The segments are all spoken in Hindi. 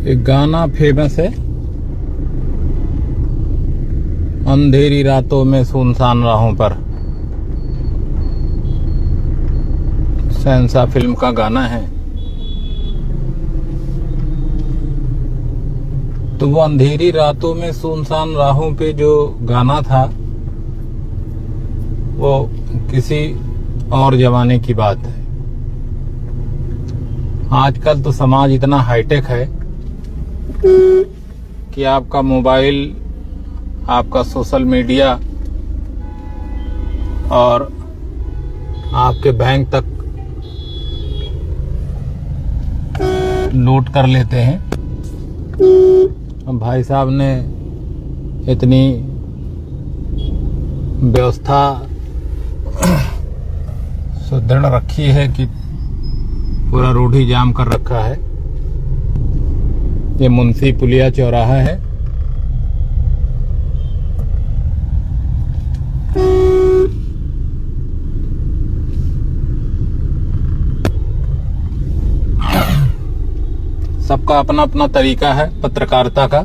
एक गाना फेमस है, अंधेरी रातों में सुनसान राहों पर। शहंशाह फिल्म का गाना है। तो वो अंधेरी रातों में सुनसान राहों पे जो गाना था वो किसी और जमाने की बात है। आजकल तो समाज इतना हाईटेक है कि आपका मोबाइल, आपका सोशल मीडिया और आपके बैंक तक नोट कर लेते हैं। भाई साहब ने इतनी व्यवस्था सुदृढ़ रखी है कि पूरा रोड ही जाम कर रखा है। ये मुंशी पुलिया चौराहा है। सबका अपना अपना तरीका है पत्रकारिता का।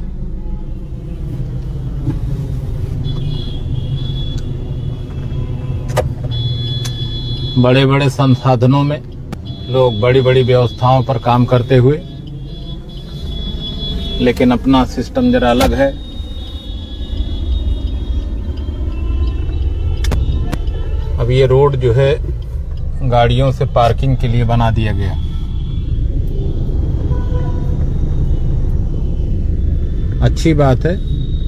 बड़े बड़े संसाधनों में लोग बड़ी बड़ी व्यवस्थाओं पर काम करते हुए, लेकिन अपना सिस्टम जरा अलग है। अब ये रोड जो है गाड़ियों से पार्किंग के लिए बना दिया गया। अच्छी बात है,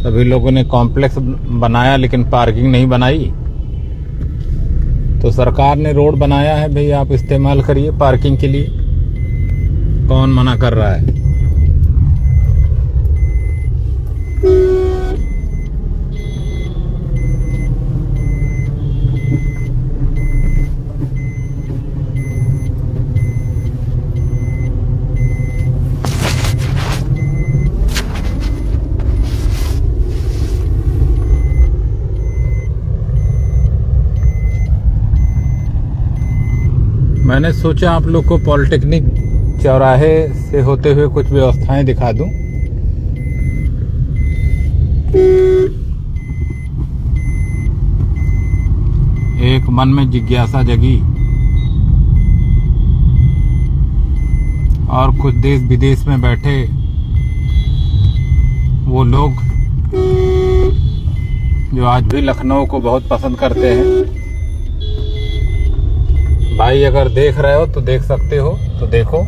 सभी लोगों ने कॉम्प्लेक्स बनाया लेकिन पार्किंग नहीं बनाई। तो सरकार ने रोड बनाया है, भाई आप इस्तेमाल करिए पार्किंग के लिए, कौन मना कर रहा है। मैंने सोचा आप लोग को पॉलिटेक्निक चौराहे से होते हुए कुछ व्यवस्थाएं दिखा दूं। एक मन में जिज्ञासा जगी और कुछ देश विदेश में बैठे वो लोग जो आज भी लखनऊ को बहुत पसंद करते हैं। भाई अगर देख रहे हो तो देख सकते हो, तो देखो।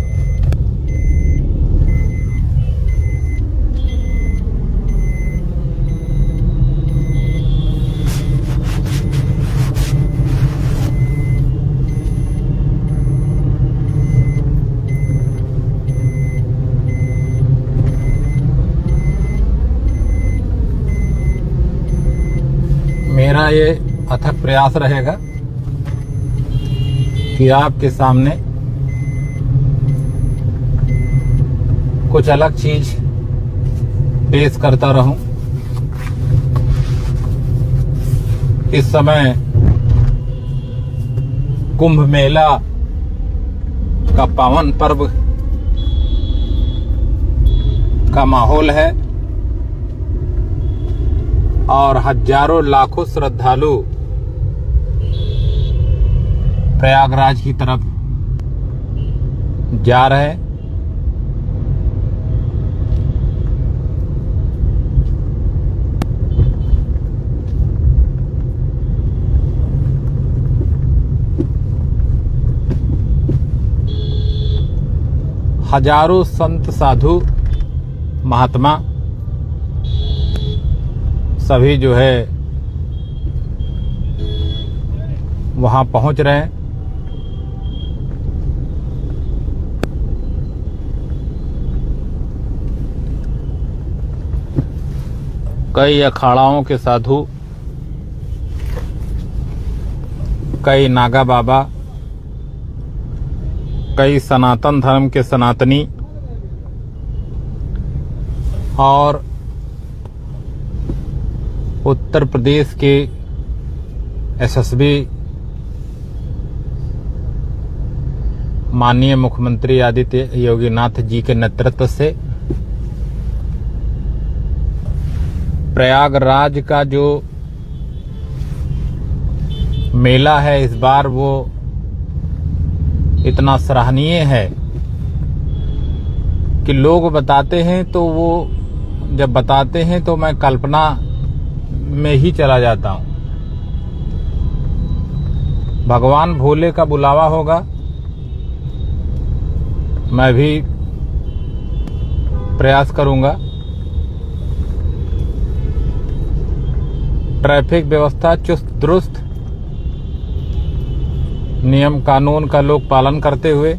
मेरा ये अथक प्रयास रहेगा कि आपके सामने कुछ अलग चीज पेश करता रहूं। इस समय कुंभ मेला का पावन पर्व का माहौल है और हजारों लाखों श्रद्धालु प्रयागराज की तरफ जा रहे हैं। हजारों संत साधु महात्मा सभी जो है वहां पहुंच रहे हैं। कई अखाड़ाओं के साधु, कई नागा बाबा, कई सनातन धर्म के सनातनी और उत्तर प्रदेश के यशस्वी माननीय मुख्यमंत्री आदित्य योगीनाथ जी के नेतृत्व से प्रयागराज का जो मेला है इस बार वो इतना सराहनीय है कि लोग बताते हैं तो वो जब बताते हैं तो मैं कल्पना में ही चला जाता हूं। भगवान भोले का बुलावा होगा, मैं भी प्रयास करूंगा। ट्रैफिक व्यवस्था चुस्त दुरुस्त, नियम कानून का लोग पालन करते हुए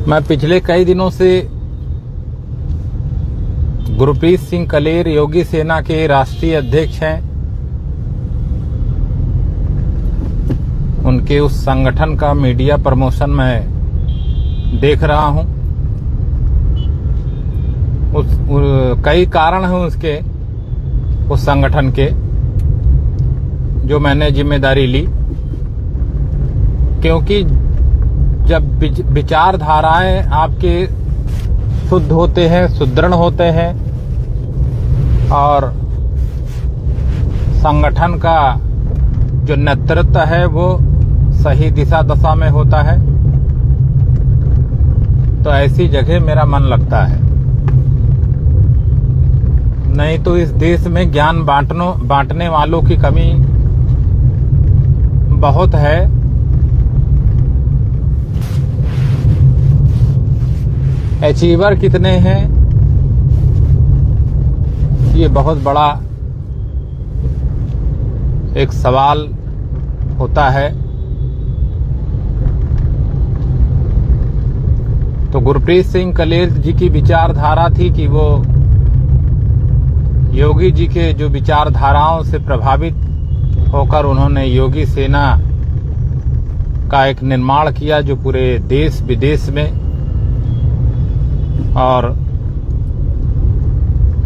मैं पिछले कई दिनों से गुरप्रीत सिंह कलेर योगी सेना के राष्ट्रीय अध्यक्ष हैं, उनके उस संगठन का मीडिया प्रमोशन मैं देख रहा हूं। कई कारण हैं उसके, उस संगठन के, जो मैंने जिम्मेदारी ली, क्योंकि जब विचारधाराएं आपके शुद्ध होते हैं, सुदृढ़ होते हैं और संगठन का जो नेतृत्व है वो सही दिशा दशा में होता है, तो ऐसी जगह मेरा मन लगता है। नहीं तो इस देश में ज्ञान बांटने वालों की कमी बहुत है। अचीवर कितने हैं, ये बहुत बड़ा एक सवाल होता है। तो गुरप्रीत सिंह कलेर जी की विचारधारा थी कि वो योगी जी के जो विचारधाराओं से प्रभावित होकर उन्होंने योगी सेना का एक निर्माण किया, जो पूरे देश विदेश में, और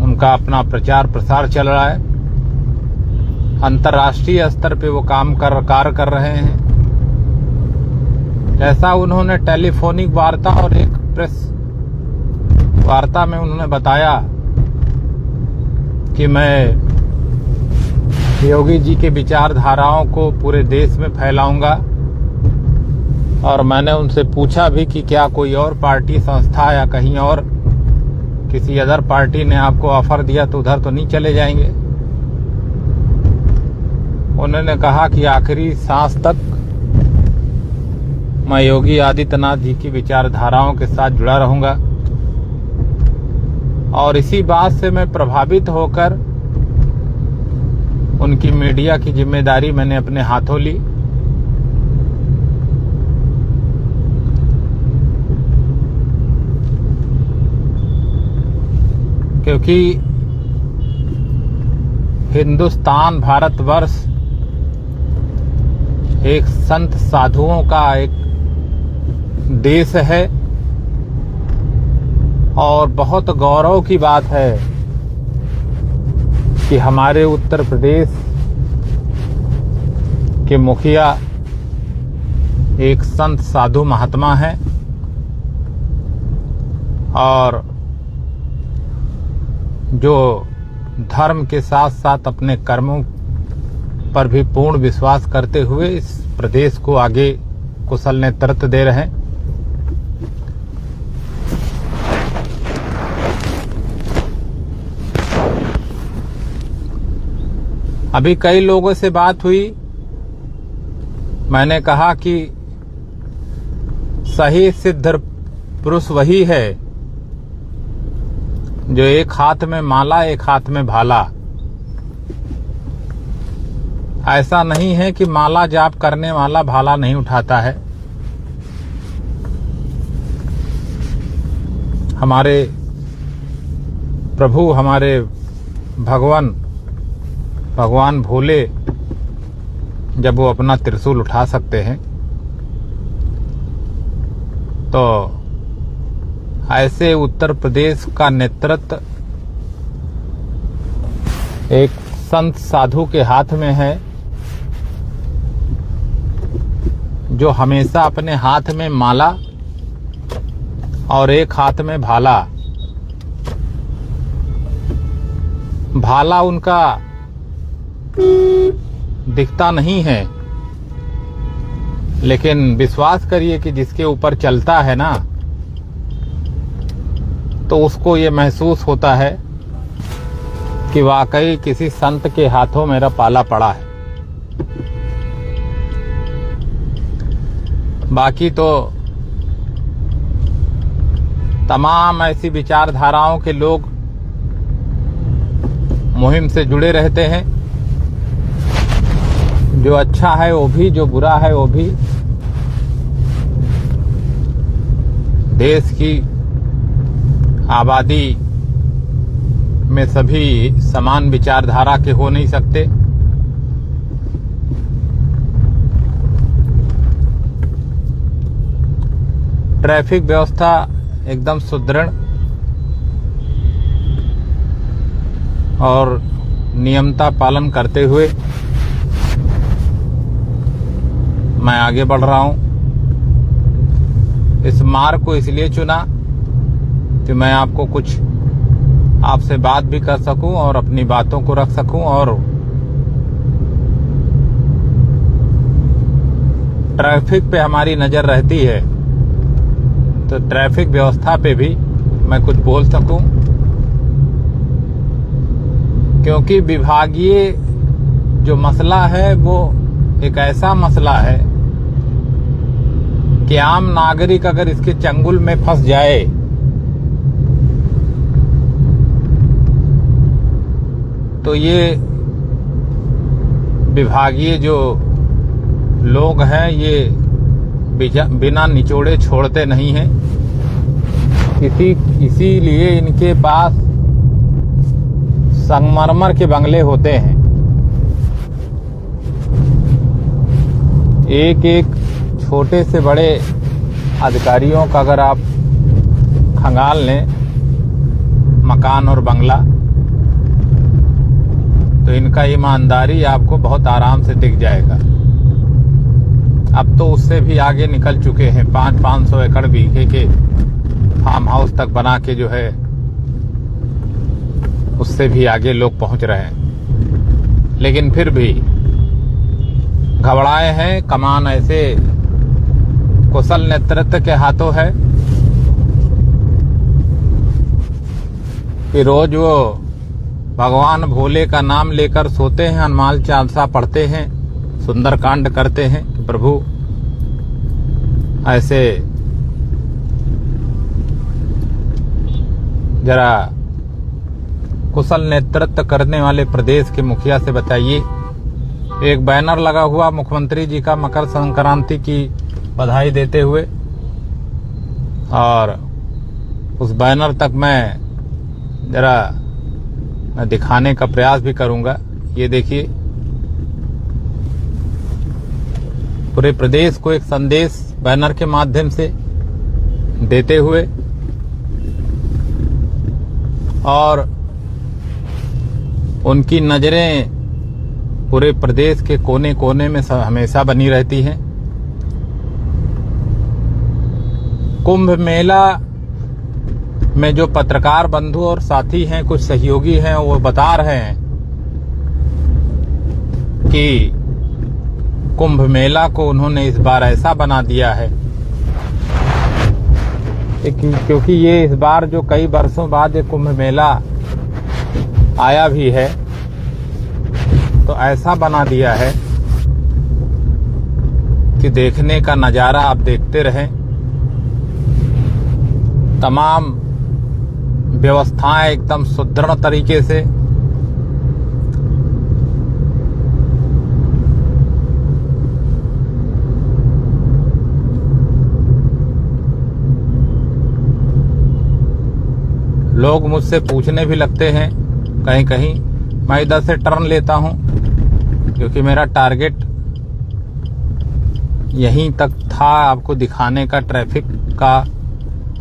उनका अपना प्रचार प्रसार चल रहा है। अंतर्राष्ट्रीय स्तर पे वो कार्य कर रहे हैं। जैसा उन्होंने टेलीफोनिक वार्ता और एक प्रेस वार्ता में उन्होंने बताया कि मैं योगी जी के विचारधाराओं को पूरे देश में फैलाऊंगा, और मैंने उनसे पूछा भी कि क्या कोई और पार्टी, संस्था या कहीं और किसी अदर पार्टी ने आपको ऑफर दिया तो उधर तो नहीं चले जाएंगे। उन्होंने कहा कि आखिरी सांस तक मैं योगी आदित्यनाथ जी की विचारधाराओं के साथ जुड़ा रहूंगा। और इसी बात से मैं प्रभावित होकर उनकी मीडिया की जिम्मेदारी मैंने अपने हाथों ली। क्योंकि हिंदुस्तान, भारतवर्ष एक संत साधुओं का एक देश है, और बहुत गौरव की बात है कि हमारे उत्तर प्रदेश के मुखिया एक संत साधु महात्मा हैं, और जो धर्म के साथ साथ अपने कर्मों पर भी पूर्ण विश्वास करते हुए इस प्रदेश को आगे कुशल नेतृत्व दे रहे हैं। अभी कई लोगों से बात हुई, मैंने कहा कि सही सिद्ध पुरुष वही है जो एक हाथ में माला एक हाथ में भाला। ऐसा नहीं है कि माला जाप करने वाला भाला नहीं उठाता है। हमारे प्रभु, हमारे भगवान भोले जब वो अपना त्रिशूल उठा सकते हैं तो ऐसे उत्तर प्रदेश का नेतृत्व एक संत साधु के हाथ में है, जो हमेशा अपने हाथ में माला और एक हाथ में भाला। भाला उनका दिखता नहीं है, लेकिन विश्वास करिए कि जिसके ऊपर चलता है ना, तो उसको ये महसूस होता है कि वाकई किसी संत के हाथों मेरा पाला पड़ा है। बाकी तो तमाम ऐसी विचारधाराओं के लोग मुहिम से जुड़े रहते हैं। जो अच्छा है वो भी, जो बुरा है वो भी। देश की आबादी में सभी समान विचारधारा के हो नहीं सकते। ट्रैफिक व्यवस्था एकदम सुदृढ़ और नियमता पालन करते हुए मैं आगे बढ़ रहा हूं। इस मार्ग को इसलिए चुना कि मैं आपको कुछ आपसे बात भी कर सकूं और अपनी बातों को रख सकूं, और ट्रैफिक पे हमारी नजर रहती है तो ट्रैफिक व्यवस्था पे भी मैं कुछ बोल सकूं, क्योंकि विभागीय जो मसला है वो एक ऐसा मसला है कि आम नागरिक अगर इसके चंगुल में फंस जाए तो ये विभागीय जो लोग हैं ये बिना निचोड़े छोड़ते नहीं हैं। इसीलिए इनके पास संगमरमर के बंगले होते हैं। एक एक छोटे से बड़े अधिकारियों का अगर आप खंगाल लें मकान और बंगला, तो इनका ईमानदारी आपको बहुत आराम से दिख जाएगा। अब तो उससे भी आगे निकल चुके हैं। 500 एकड़ बीघे के फार्म हाउस तक बना के जो है उससे भी आगे लोग पहुंच रहे हैं, लेकिन फिर भी घबराए हैं। कमान ऐसे कुशल नेतृत्व के हाथों है कि रोज वो भगवान भोले का नाम लेकर सोते हैं, हनुमान चालीसा पढ़ते हैं, सुंदरकांड करते हैं कि प्रभु ऐसे जरा कुशल नेतृत्व करने वाले प्रदेश के मुखिया से बताइए। एक बैनर लगा हुआ मुख्यमंत्री जी का मकर संक्रांति की बधाई देते हुए, और उस बैनर तक मैं जरा दिखाने का प्रयास भी करूंगा। ये देखिए, पूरे प्रदेश को एक संदेश बैनर के माध्यम से देते हुए, और उनकी नजरें पूरे प्रदेश के कोने कोने में हमेशा बनी रहती हैं। कुंभ मेला में जो पत्रकार बंधु और साथी हैं, कुछ सहयोगी हैं, वो बता रहे हैं कि कुंभ मेला को उन्होंने इस बार ऐसा बना दिया है क्योंकि ये इस बार जो कई वर्षों बाद ये कुंभ मेला आया भी है, तो ऐसा बना दिया है कि देखने का नजारा आप देखते रहें। तमाम व्यवस्थाएं एकदम सुदृढ़ तरीके से, लोग मुझसे पूछने भी लगते हैं कहीं कहीं। मैं इधर से टर्न लेता हूं क्योंकि मेरा टारगेट यहीं तक था, आपको दिखाने का ट्रैफिक का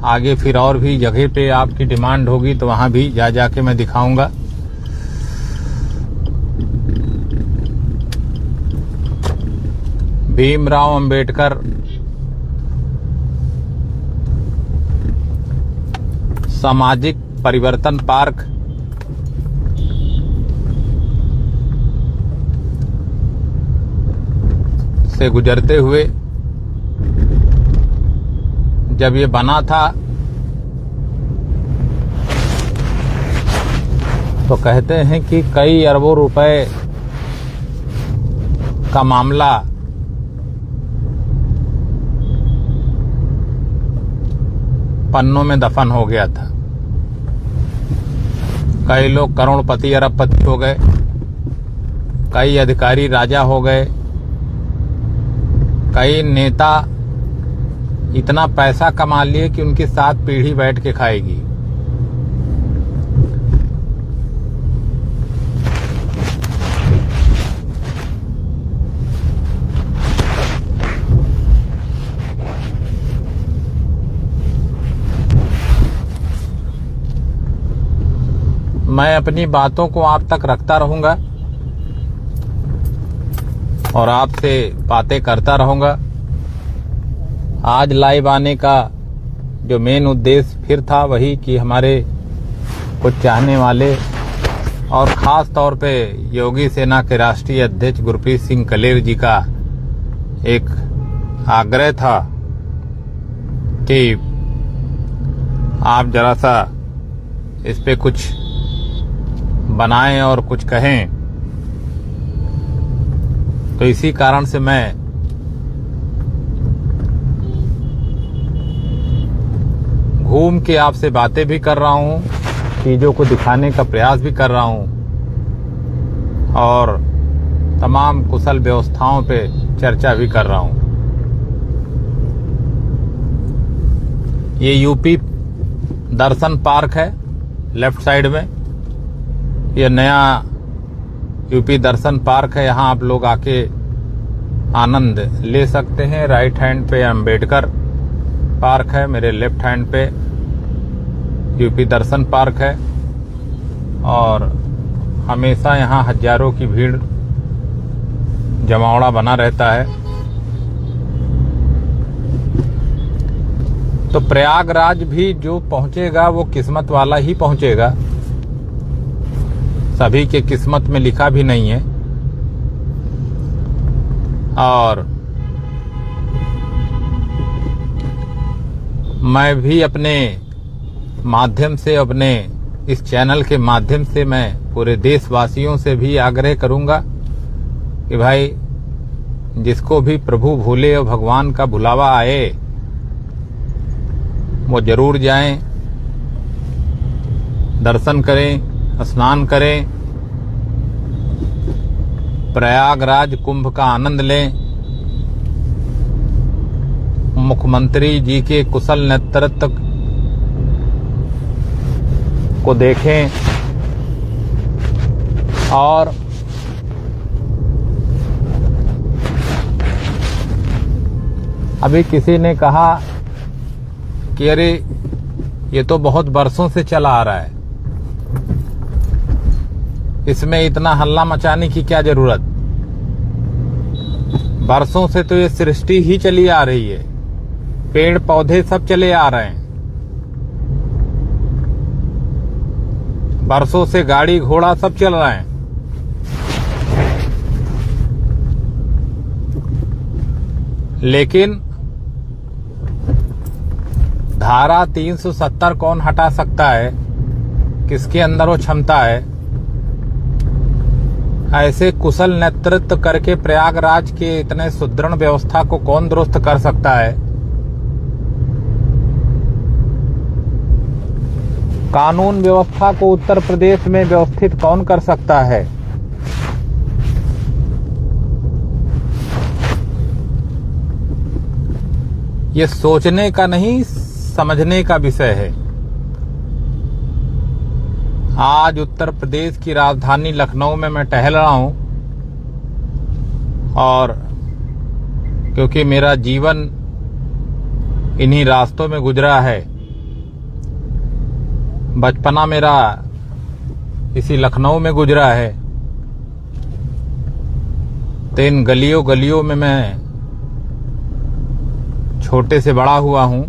आगे फिर और भी जगह पे आपकी डिमांड होगी तो वहां भी जाके मैं दिखाऊंगा। भीमराव अंबेडकर सामाजिक परिवर्तन पार्क से गुजरते हुए जब ये बना था तो कहते हैं कि कई अरबों रुपए का मामला पन्नों में दफन हो गया था। कई लोग करोड़पति अरबपति हो गए, कई अधिकारी राजा हो गए, कई नेता इतना पैसा कमा लिए कि उनकी 7 पीढ़ी बैठ के खाएगी। मैं अपनी बातों को आप तक रखता रहूंगा और आपसे बातें करता रहूंगा। आज लाइव आने का जो मेन उद्देश्य फिर था वही कि हमारे कुछ चाहने वाले और ख़ास तौर पे योगी सेना के राष्ट्रीय अध्यक्ष गुरप्रीत सिंह कलेर जी का एक आग्रह था कि आप जरा सा इस पे कुछ बनाएं और कुछ कहें। तो इसी कारण से मैं घूम के आपसे बातें भी कर रहा हूं, चीजों को दिखाने का प्रयास भी कर रहा हूं और तमाम कुशल व्यवस्थाओं पे चर्चा भी कर रहा हूं। ये यूपी दर्शन पार्क है लेफ्ट साइड में, ये नया यूपी दर्शन पार्क है। यहाँ आप लोग आके आनंद ले सकते हैं। राइट हैंड पे अंबेडकर पार्क है, मेरे लेफ्ट हैंड पे यूपी दर्शन पार्क है और हमेशा यहाँ हजारों की भीड़ जमावड़ा बना रहता है। तो प्रयागराज भी जो पहुंचेगा वो किस्मत वाला ही पहुंचेगा, सभी के किस्मत में लिखा भी नहीं है। और मैं भी अपने माध्यम से, अपने इस चैनल के माध्यम से मैं पूरे देशवासियों से भी आग्रह करूंगा कि भाई जिसको भी प्रभु भूले और भगवान का बुलावा आए वो जरूर जाएं, दर्शन करें, स्नान करें, प्रयागराज कुंभ का आनंद लें, मुख्यमंत्री जी के कुशल नेतृत्व को देखें। और अभी किसी ने कहा कि अरे ये तो बहुत बरसों से चला आ रहा है, इसमें इतना हल्ला मचाने की क्या जरूरत। बरसों से तो ये सृष्टि ही चली आ रही है, पेड़ पौधे सब चले आ रहे हैं। बरसों से गाड़ी घोड़ा सब चल रहे हैं। लेकिन धारा 370 कौन हटा सकता है, किसके अंदर वो क्षमता है। ऐसे कुशल नेतृत्व करके प्रयागराज के इतने सुदृढ़ व्यवस्था को कौन दुरुस्त कर सकता है। कानून व्यवस्था को उत्तर प्रदेश में व्यवस्थित कौन कर सकता है। ये सोचने का नहीं, समझने का विषय है। आज उत्तर प्रदेश की राजधानी लखनऊ में मैं टहल रहा हूं और क्योंकि मेरा जीवन इन्हीं रास्तों में गुजरा है। बचपना मेरा इसी लखनऊ में गुजरा है। तो इन गलियों गलियों में मैं छोटे से बड़ा हुआ हूं।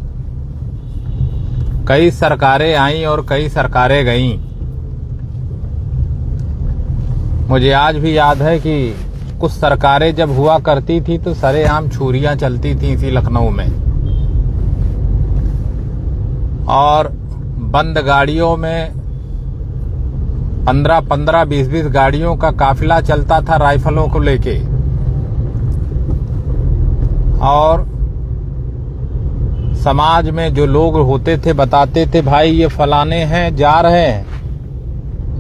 कई सरकारें आईं और कई सरकारें गईं। मुझे आज भी याद है कि कुछ सरकारें जब हुआ करती थी तो सरेआम छुरियां चलती थी इसी लखनऊ में, और बंद गाड़ियों में 15-15, 20-20 गाड़ियों का काफिला चलता था राइफलों को लेके। और समाज में जो लोग होते थे बताते थे, भाई ये फलाने हैं, जा रहे हैं,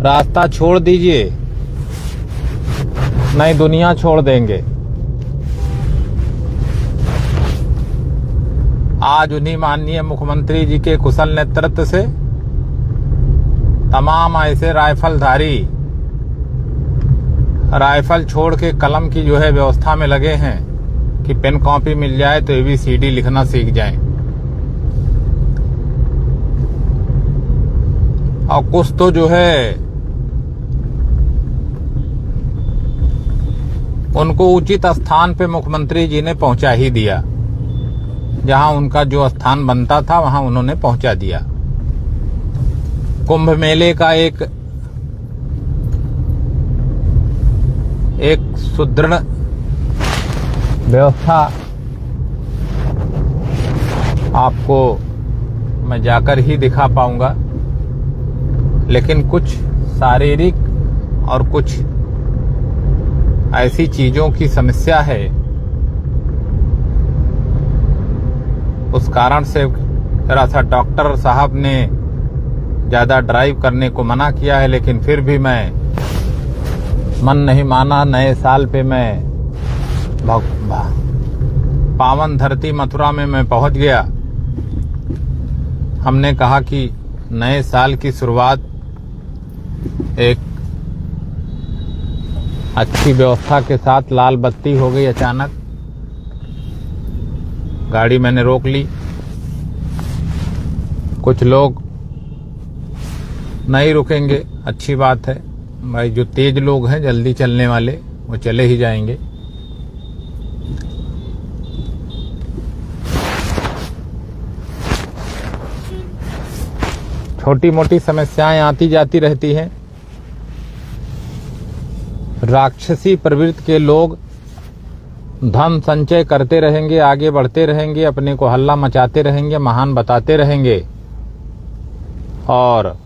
रास्ता छोड़ दीजिए, नहीं दुनिया छोड़ देंगे। आज उन्हीं माननीय मुख्यमंत्री जी के कुशल नेतृत्व से तमाम ऐसे राइफलधारी राइफल छोड़ के कलम की जो है व्यवस्था में लगे हैं कि पेन कॉपी मिल जाए तो ABCD लिखना सीख जाएं। और कुछ तो जो है उनको उचित स्थान पे मुख्यमंत्री जी ने पहुंचा ही दिया। जहां उनका जो स्थान बनता था वहां उन्होंने पहुंचा दिया। कुंभ मेले का एक सुदृढ़ व्यवस्था आपको मैं जाकर ही दिखा पाऊंगा, लेकिन कुछ शारीरिक और कुछ ऐसी चीजों की समस्या है, उस कारण से जरा सा डॉक्टर साहब ने ज्यादा ड्राइव करने को मना किया है। लेकिन फिर भी मैं मन नहीं माना। नए साल पे मैं पावन धरती मथुरा में मैं पहुंच गया। हमने कहा कि नए साल की शुरुआत एक अच्छी व्यवस्था के साथ लाल बत्ती हो गई। अचानक गाड़ी मैंने रोक ली। कुछ लोग नहीं रुकेंगे, अच्छी बात है भाई। जो तेज लोग हैं, जल्दी चलने वाले, वो चले ही जाएंगे। छोटी मोटी समस्याएं आती जाती रहती हैं। राक्षसी प्रवृत्ति के लोग धन संचय करते रहेंगे, आगे बढ़ते रहेंगे, अपने को हल्ला मचाते रहेंगे, महान बताते रहेंगे, और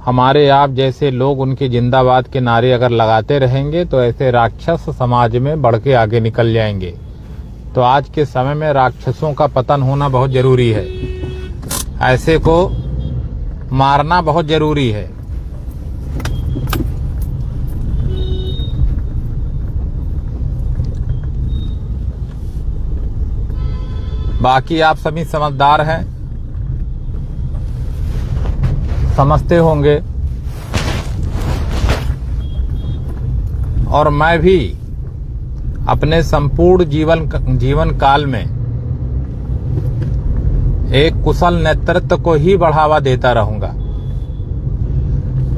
हमारे आप जैसे लोग उनके जिंदाबाद के नारे अगर लगाते रहेंगे तो ऐसे राक्षस समाज में बढ़ के आगे निकल जाएंगे। तो आज के समय में राक्षसों का पतन होना बहुत जरूरी है। ऐसे को मारना बहुत जरूरी है। बाकी आप सभी समझदार हैं, समझते होंगे, और मैं भी अपने संपूर्ण जीवन काल में एक कुशल नेतृत्व को ही बढ़ावा देता रहूंगा।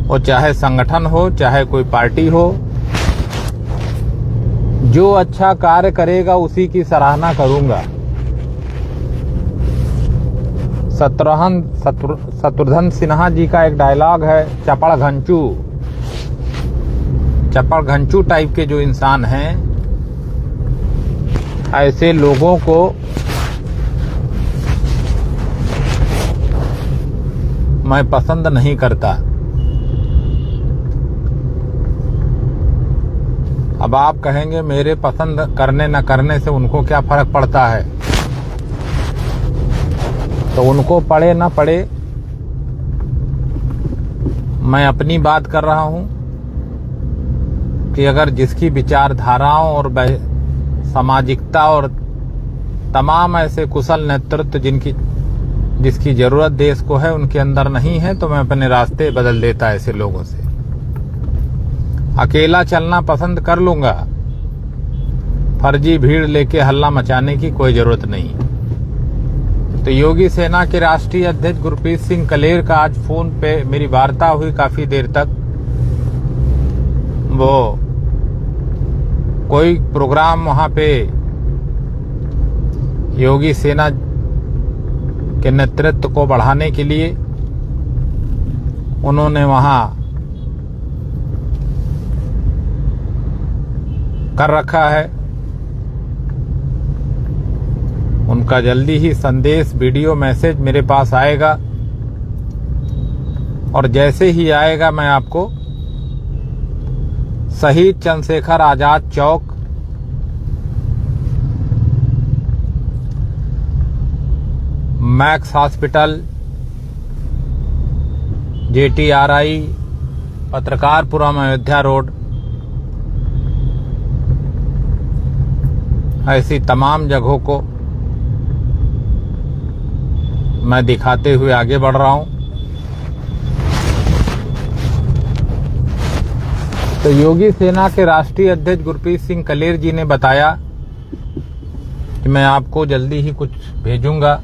वो चाहे संगठन हो, चाहे कोई पार्टी हो, जो अच्छा कार्य करेगा उसी की सराहना करूंगा। शत्रुघ्न सिन्हा जी का एक डायलॉग है, चपड़ घंचू टाइप के जो इंसान हैं, ऐसे लोगों को मैं पसंद नहीं करता। अब आप कहेंगे मेरे पसंद करने न करने से उनको क्या फर्क पड़ता है। तो उनको पड़े ना पड़े, मैं अपनी बात कर रहा हूं कि अगर जिसकी विचारधाराओं और सामाजिकता और तमाम ऐसे कुशल नेतृत्व जिसकी जरूरत देश को है उनके अंदर नहीं है, तो मैं अपने रास्ते बदल देता ऐसे लोगों से। अकेला चलना पसंद कर लूंगा, फर्जी भीड़ लेके हल्ला मचाने की कोई जरूरत नहीं। तो योगी सेना के राष्ट्रीय अध्यक्ष गुरप्रीत सिंह कलेर का आज फोन पे मेरी वार्ता हुई काफी देर तक। वो कोई प्रोग्राम वहां पे योगी सेना के नेतृत्व को बढ़ाने के लिए उन्होंने वहां कर रखा है। उनका जल्दी ही संदेश, वीडियो मैसेज मेरे पास आएगा और जैसे ही आएगा मैं आपको शहीद चंद्रशेखर आजाद चौक, Max hospital, JTRI, Patrakarpuram, Ayodhya road, ऐसी तमाम जगहों को मैं दिखाते हुए आगे बढ़ रहा हूं। तो योगी सेना के राष्ट्रीय अध्यक्ष गुरप्रीत सिंह कलेर जी ने बताया कि मैं आपको जल्दी ही कुछ भेजूंगा।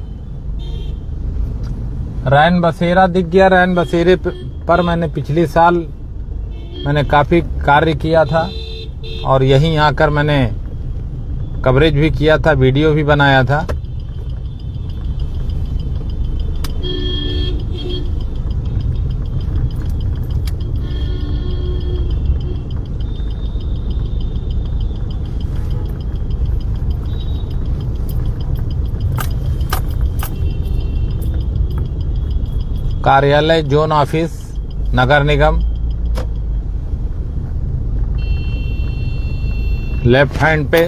रैन बसेरा दिख गया। रैन बसेरे पर मैंने पिछले साल मैंने काफी कार्य किया था और यहीं आकर मैंने कवरेज भी किया था, वीडियो भी बनाया था। कार्यालय, जोन ऑफिस, नगर निगम, लेफ्ट हैंड पे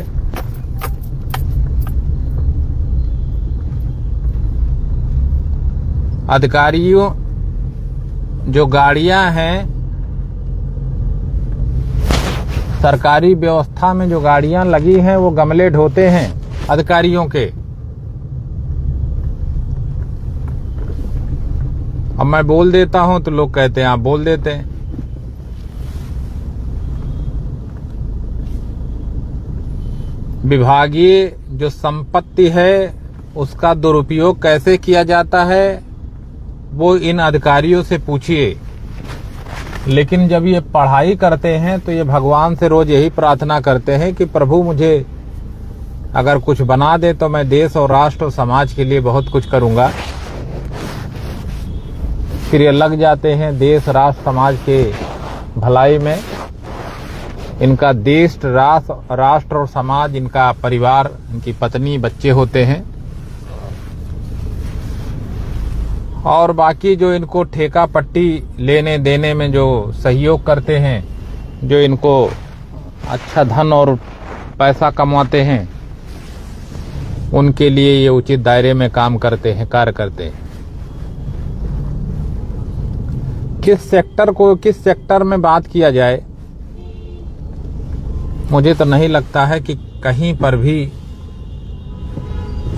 अधिकारियों, जो गाड़ियां हैं सरकारी व्यवस्था में, जो गाड़ियां लगी हैं वो गमले ढोते हैं अधिकारियों के। अब मैं बोल देता हूं तो लोग कहते हैं आप बोल देते हैं। विभागीय जो संपत्ति है उसका दुरुपयोग कैसे किया जाता है वो इन अधिकारियों से पूछिए। लेकिन जब ये पढ़ाई करते हैं तो ये भगवान से रोज यही प्रार्थना करते हैं कि प्रभु मुझे अगर कुछ बना दे तो मैं देश और राष्ट्र और समाज के लिए बहुत कुछ करूंगा। फिर ये लग जाते हैं देश, राष्ट्र, समाज के भलाई में। इनका देश, राष्ट्र और समाज, इनका परिवार, इनकी पत्नी, बच्चे होते हैं। और बाकी जो इनको ठेका पट्टी लेने देने में जो सहयोग करते हैं, जो इनको अच्छा धन और पैसा कमाते हैं, उनके लिए ये उचित दायरे में काम करते हैं, कार्य करते हैं। किस सेक्टर में बात किया जाए, मुझे तो नहीं लगता है कि कहीं पर भी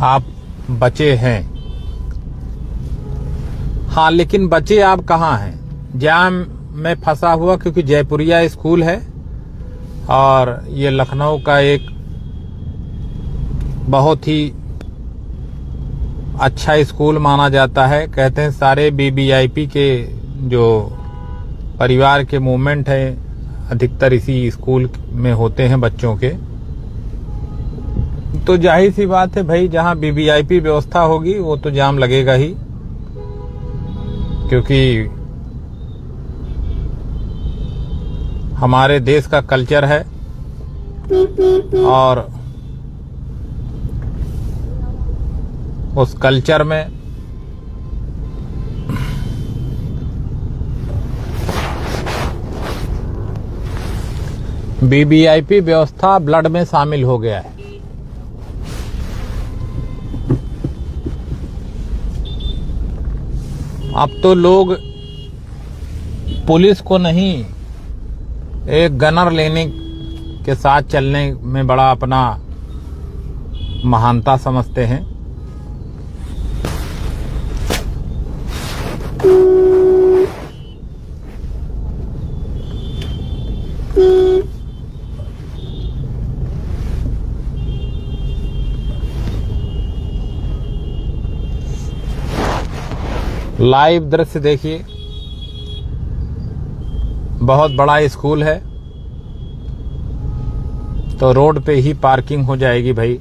आप बचे हैं। हाँ, लेकिन बचे आप कहाँ हैं? जाम में फंसा हुआ, क्योंकि जयपुरिया स्कूल है और ये लखनऊ का एक बहुत ही अच्छा स्कूल माना जाता है। कहते हैं सारे BBIP के जो परिवार के मूवमेंट है अधिकतर इसी स्कूल में होते हैं बच्चों के। तो जाहिर सी बात है भाई, जहां BBIP व्यवस्था होगी वो तो जाम लगेगा ही, क्योंकि हमारे देश का कल्चर है और उस कल्चर में BBIP व्यवस्था ब्लड में शामिल हो गया है। अब तो लोग पुलिस को नहीं, एक गनर लेने के साथ चलने में बड़ा अपना महानता समझते हैं। लाइव दृश्य देखिए, बहुत बड़ा स्कूल है तो रोड पे ही पार्किंग हो जाएगी भाई,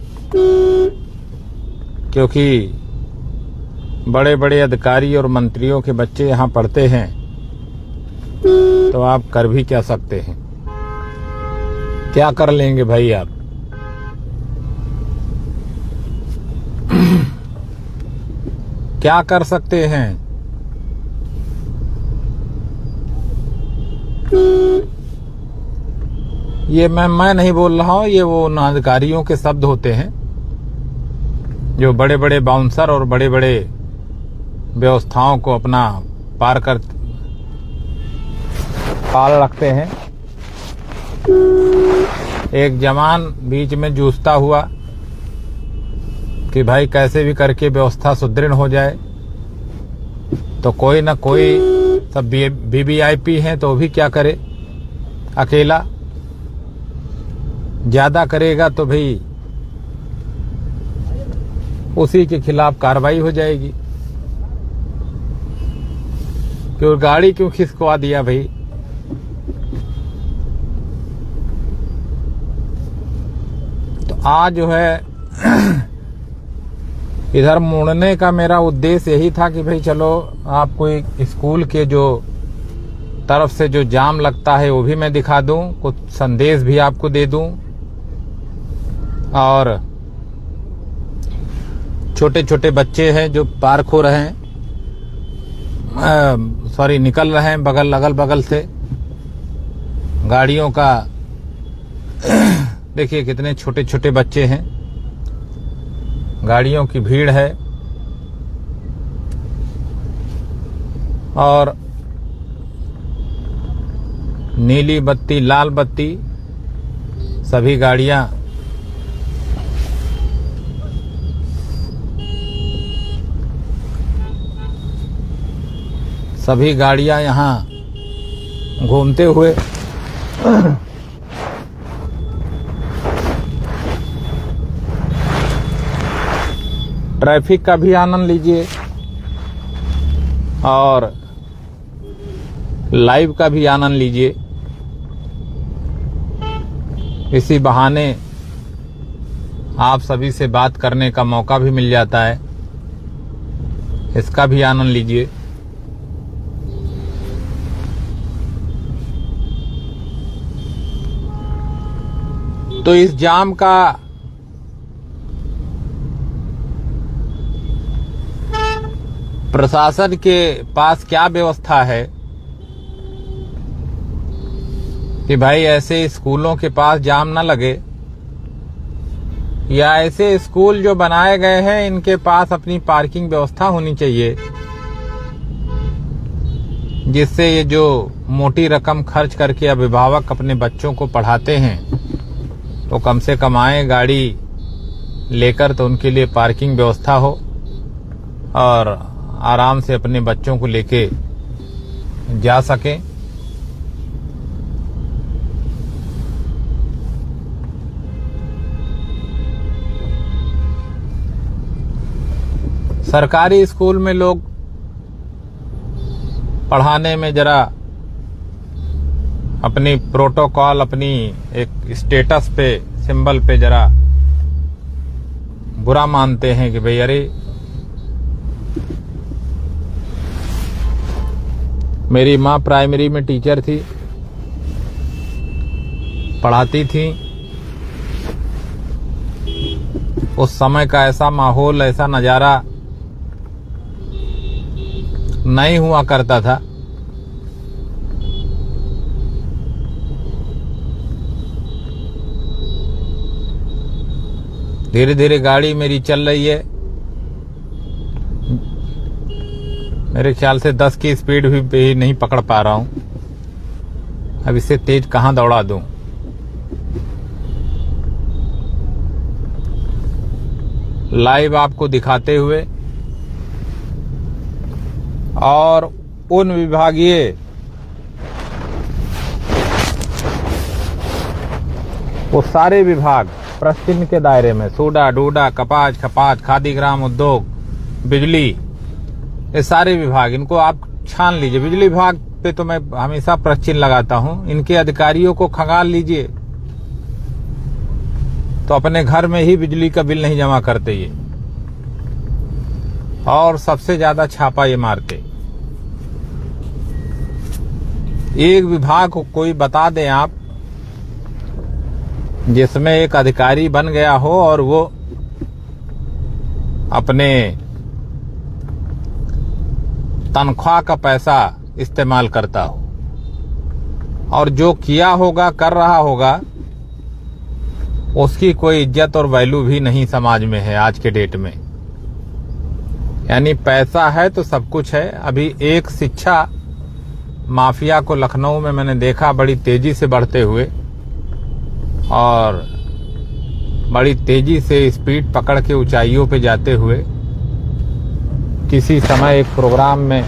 क्योंकि बड़े बड़े अधिकारी और मंत्रियों के बच्चे यहाँ पढ़ते हैं, तो आप कर भी क्या सकते हैं, क्या कर लेंगे भाई आप। क्या कर सकते हैं। ये मैं नहीं बोल रहा हूं, ये वो अधिकारियों के शब्द होते हैं जो बड़े बड़े बाउंसर और बड़े बड़े व्यवस्थाओं को अपना पार रखते हैं। एक जवान बीच में जूझता हुआ कि भाई कैसे भी करके व्यवस्था सुदृढ़ हो जाए, तो कोई ना कोई, सब वीवीआईपी हैं तो भी क्या करे, अकेला ज्यादा करेगा तो भाई उसी के खिलाफ कार्रवाई हो जाएगी। क्यों गाड़ी क्यों खिसकवा दिया भाई। तो आज जो है इधर मुड़ने का मेरा उद्देश्य यही था कि भाई चलो आपको एक स्कूल के जो तरफ से जो जाम लगता है वो भी मैं दिखा दूं, कुछ संदेश भी आपको दे दूं, और छोटे छोटे बच्चे हैं जो पार्क हो रहे हैं, निकल रहे हैं अगल बगल से गाड़ियों का। देखिए कितने छोटे छोटे बच्चे हैं, गाड़ियों की भीड़ है, और नीली बत्ती लाल बत्ती सभी गाड़ियां यहां घूमते हुए ट्रैफिक का भी आनंद लीजिए और लाइव का भी आनंद लीजिए। इसी बहाने आप सभी से बात करने का मौका भी मिल जाता है, इसका भी आनंद लीजिए। तो इस जाम का प्रशासन के पास क्या व्यवस्था है कि भाई ऐसे स्कूलों के पास जाम ना लगे, या ऐसे स्कूल जो बनाए गए हैं इनके पास अपनी पार्किंग व्यवस्था होनी चाहिए, जिससे ये जो मोटी रकम खर्च करके अभिभावक अपने बच्चों को पढ़ाते हैं तो कम से कम आए गाड़ी लेकर, तो उनके लिए पार्किंग व्यवस्था हो और आराम से अपने बच्चों को लेके जा सकें। सरकारी स्कूल में लोग पढ़ाने में जरा अपनी प्रोटोकॉल, अपनी एक स्टेटस पे, सिंबल पे जरा बुरा मानते हैं कि भाई अरे मेरी माँ प्राइमरी में टीचर थी, पढ़ाती थी, उस समय का ऐसा माहौल, ऐसा नजारा नहीं हुआ करता था। धीरे धीरे गाड़ी मेरी चल रही है, मेरे ख्याल से 10 की स्पीड भी नहीं पकड़ पा रहा हूं। अब इससे तेज कहां दौड़ा दूं। लाइव आपको दिखाते हुए और उन विभागीय वो सारे विभाग प्रश्चिह्न के दायरे में, सूडा, डूडा, कपास, खपात, खादी ग्राम उद्योग, बिजली, ये सारे विभाग, इनको आप छान लीजिए। बिजली विभाग पे तो मैं हमेशा प्रश्न लगाता हूं, इनके अधिकारियों को खंगाल लीजिए तो अपने घर में ही बिजली का बिल नहीं जमा करते ये, और सबसे ज्यादा छापा ये मारते। एक विभाग को कोई बता दें आप जिसमें एक अधिकारी बन गया हो और वो अपने तनख्वाह का पैसा इस्तेमाल करता हो, और जो किया होगा, कर रहा होगा, उसकी कोई इज्जत और वैल्यू भी नहीं समाज में है आज के डेट में। यानी पैसा है तो सब कुछ है। अभी एक शिक्षा माफिया को लखनऊ में मैंने देखा बड़ी तेजी से बढ़ते हुए, और बड़ी तेजी से स्पीड पकड़ के ऊंचाइयों पे जाते हुए। किसी समय एक प्रोग्राम में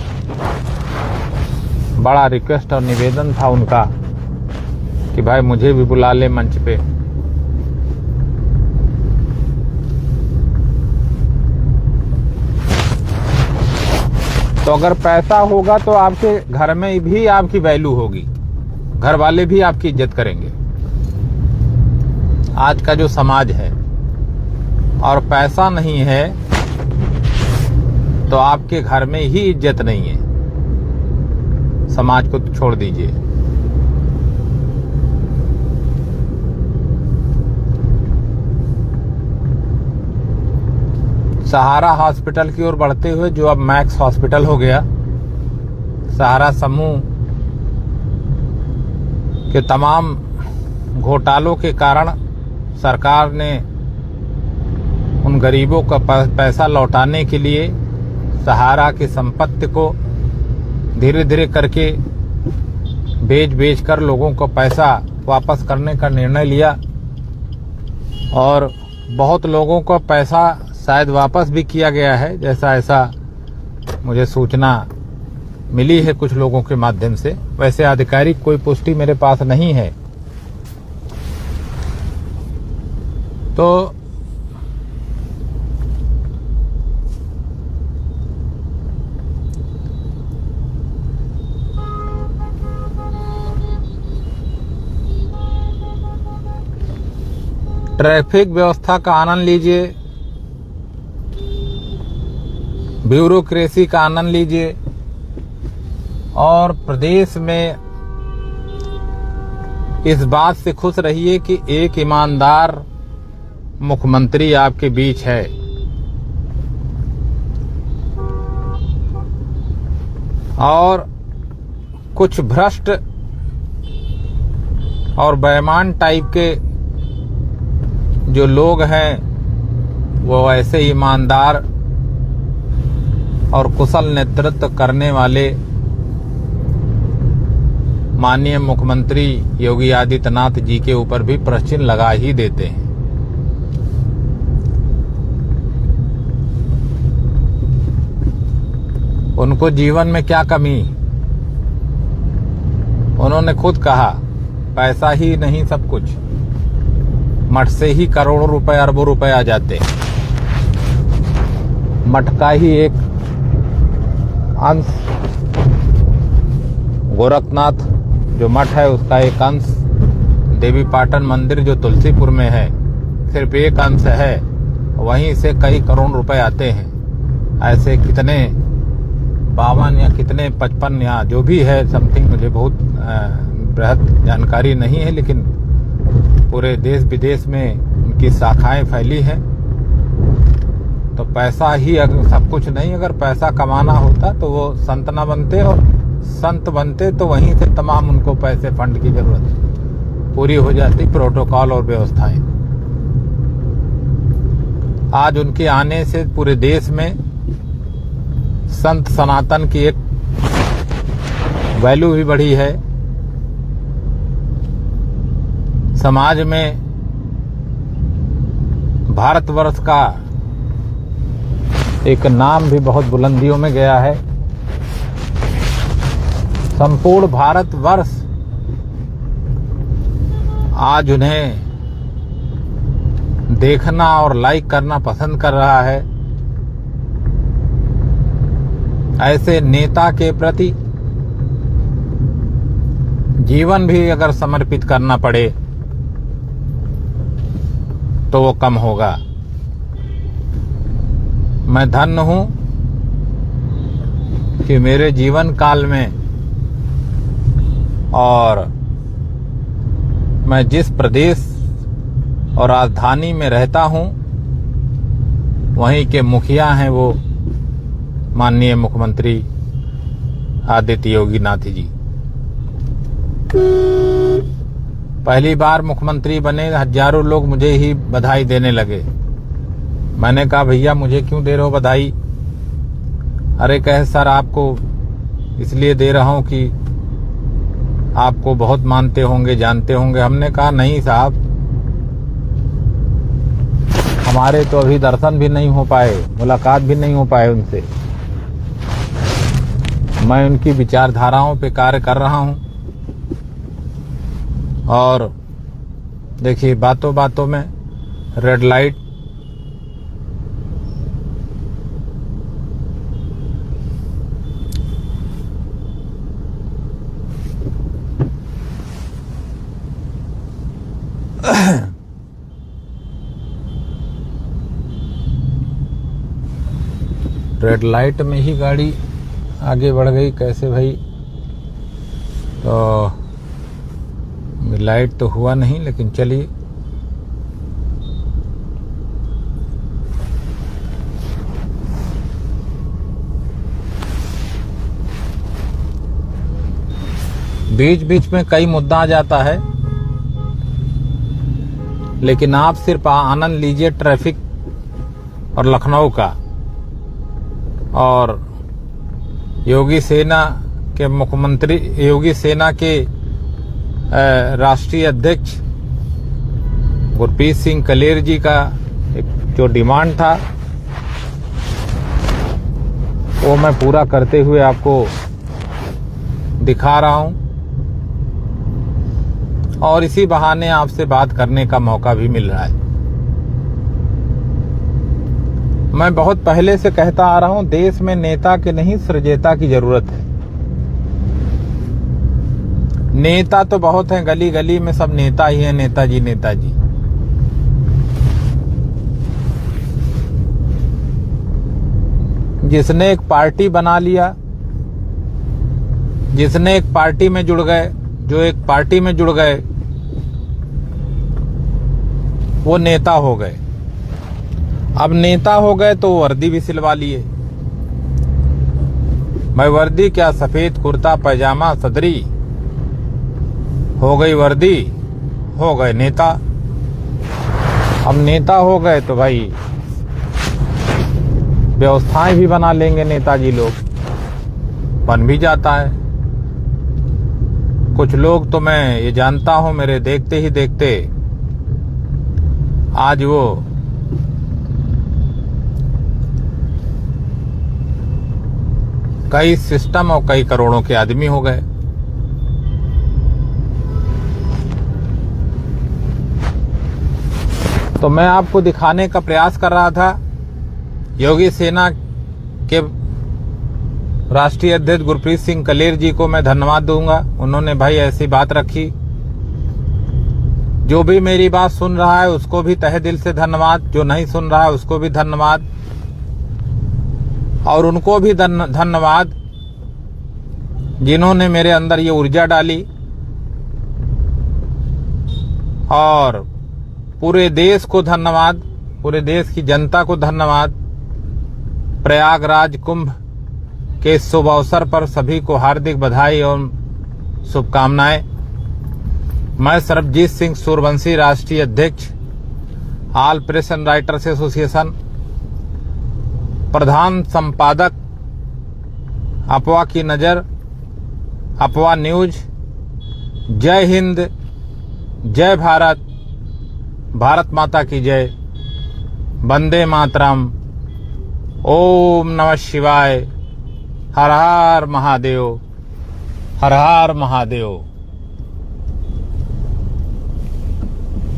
बड़ा रिक्वेस्ट और निवेदन था उनका कि भाई मुझे भी बुला ले मंच पे। तो अगर पैसा होगा तो आपके घर में भी आपकी वैल्यू होगी, घर वाले भी आपकी इज्जत करेंगे। आज का जो समाज है, और पैसा नहीं है तो आपके घर में ही इज्जत नहीं है, समाज को तो छोड़ दीजिए। सहारा हॉस्पिटल की ओर बढ़ते हुए, जो अब मैक्स हॉस्पिटल हो गया, सहारा समूह के तमाम घोटालों के कारण सरकार ने उन गरीबों का पैसा लौटाने के लिए सहारा की संपत्ति को धीरे धीरे करके बेच कर लोगों को पैसा वापस करने का निर्णय लिया, और बहुत लोगों को पैसा शायद वापस भी किया गया है, जैसा ऐसा मुझे सूचना मिली है कुछ लोगों के माध्यम से। वैसे आधिकारिक कोई पुष्टि मेरे पास नहीं है। तो ट्रैफिक व्यवस्था का आनंद लीजिए, ब्यूरोक्रेसी का आनंद लीजिए, और प्रदेश में इस बात से खुश रहिए कि एक ईमानदार मुख्यमंत्री आपके बीच है। और कुछ भ्रष्ट और बेईमान टाइप के जो लोग हैं, वो ऐसे ईमानदार और कुशल नेतृत्व करने वाले माननीय मुख्यमंत्री योगी आदित्यनाथ जी के ऊपर भी प्रश्न लगा ही देते हैं। उनको जीवन में क्या कमी? उन्होंने खुद कहा पैसा ही नहीं सब कुछ, मठ से ही करोड़ों रुपए अरबों रुपए आ जाते हैं। मठ का ही एक अंश, गोरखनाथ जो मठ है उसका एक अंश, देवी पाटन मंदिर जो तुलसीपुर में है सिर्फ एक अंश है, वहीं से कई करोड़ रुपए आते हैं। ऐसे कितने 52 या कितने 55 या जो भी है समथिंग, मुझे बहुत बृहद जानकारी नहीं है, लेकिन पूरे देश विदेश में उनकी शाखाएं फैली हैं। तो पैसा ही अगर सब कुछ नहीं, अगर पैसा कमाना होता तो वो संत न बनते, और संत बनते तो वहीं से तमाम उनको पैसे फंड की जरूरत पूरी हो जाती, प्रोटोकॉल और व्यवस्थाएं। आज उनके आने से पूरे देश में संत सनातन की एक वैल्यू भी बढ़ी है, समाज में भारतवर्ष का एक नाम भी बहुत बुलंदियों में गया है। संपूर्ण भारतवर्ष आज उन्हें देखना और लाइक करना पसंद कर रहा है। ऐसे नेता के प्रति जीवन भी अगर समर्पित करना पड़े तो वो कम होगा। मैं धन्य हूं कि मेरे जीवन काल में और मैं जिस प्रदेश और राजधानी में रहता हूं वहीं के मुखिया हैं वो माननीय मुख्यमंत्री आदित्य योगी नाथ जी। पहली बार मुख्यमंत्री बने, हजारों लोग मुझे ही बधाई देने लगे। मैंने कहा भैया मुझे क्यों दे रहे हो बधाई? अरे कहे सर आपको इसलिए दे रहा हूं कि आपको बहुत मानते होंगे, जानते होंगे। हमने कहा नहीं साहब, हमारे तो अभी दर्शन भी नहीं हो पाए, मुलाकात भी नहीं हो पाए उनसे। मैं उनकी विचारधाराओं पे कार्य कर रहा हूं और देखिए बातों बातों में रेड लाइट रेड लाइट में ही गाड़ी आगे बढ़ गई। कैसे भाई? तो लाइट तो हुआ नहीं, लेकिन चलिए। बीच बीच में कई मुद्दा आ जाता है, लेकिन आप सिर्फ आनंद लीजिए ट्रैफिक और लखनऊ का। और योगी सेना के मुख्यमंत्री, योगी सेना के राष्ट्रीय अध्यक्ष गुरप्रीत सिंह कलेर जी का एक जो डिमांड था वो मैं पूरा करते हुए आपको दिखा रहा हूं और इसी बहाने आपसे बात करने का मौका भी मिल रहा है। मैं बहुत पहले से कहता आ रहा हूं, देश में नेता के नहीं सृजेता की जरूरत है। नेता तो बहुत हैं, गली गली में सब नेता ही हैं, नेताजी नेताजी। जिसने एक पार्टी बना लिया, जिसने एक पार्टी में जुड़ गए, जो एक पार्टी में जुड़ गए वो नेता हो गए। अब नेता हो गए तो वर्दी भी सिलवा लिए। भाई वर्दी क्या, सफेद कुर्ता पैजामा सदरी, हो गई वर्दी, हो गए नेता। अब नेता हो गए तो भाई व्यवस्थाएं भी बना लेंगे नेताजी लोग, बन भी जाता है। कुछ लोग तो मैं ये जानता हूं, मेरे देखते ही देखते आज वो कई सिस्टम और कई करोड़ों के आदमी हो गए। तो मैं आपको दिखाने का प्रयास कर रहा था, योगी सेना के राष्ट्रीय अध्यक्ष गुरप्रीत सिंह कलेर जी को मैं धन्यवाद दूंगा। उन्होंने भाई ऐसी बात रखी। जो भी मेरी बात सुन रहा है उसको भी तहे दिल से धन्यवाद, जो नहीं सुन रहा है उसको भी धन्यवाद, और उनको भी धन्यवाद जिन्होंने मेरे अंदर ये ऊर्जा डाली। और पूरे देश को धन्यवाद, पूरे देश की जनता को धन्यवाद। प्रयागराज कुंभ के शुभ अवसर पर सभी को हार्दिक बधाई और शुभकामनाएं। मैं सरबजीत सिंह सूर्यवंशी, राष्ट्रीय अध्यक्ष all press and writers association, प्रधान संपादक अफवाह की नजर, अफवाह न्यूज। जय हिंद, जय भारत, भारत माता की जय, वंदे मातरम, ओम नमः शिवाय, हर हर महादेव, हर हर महादेव।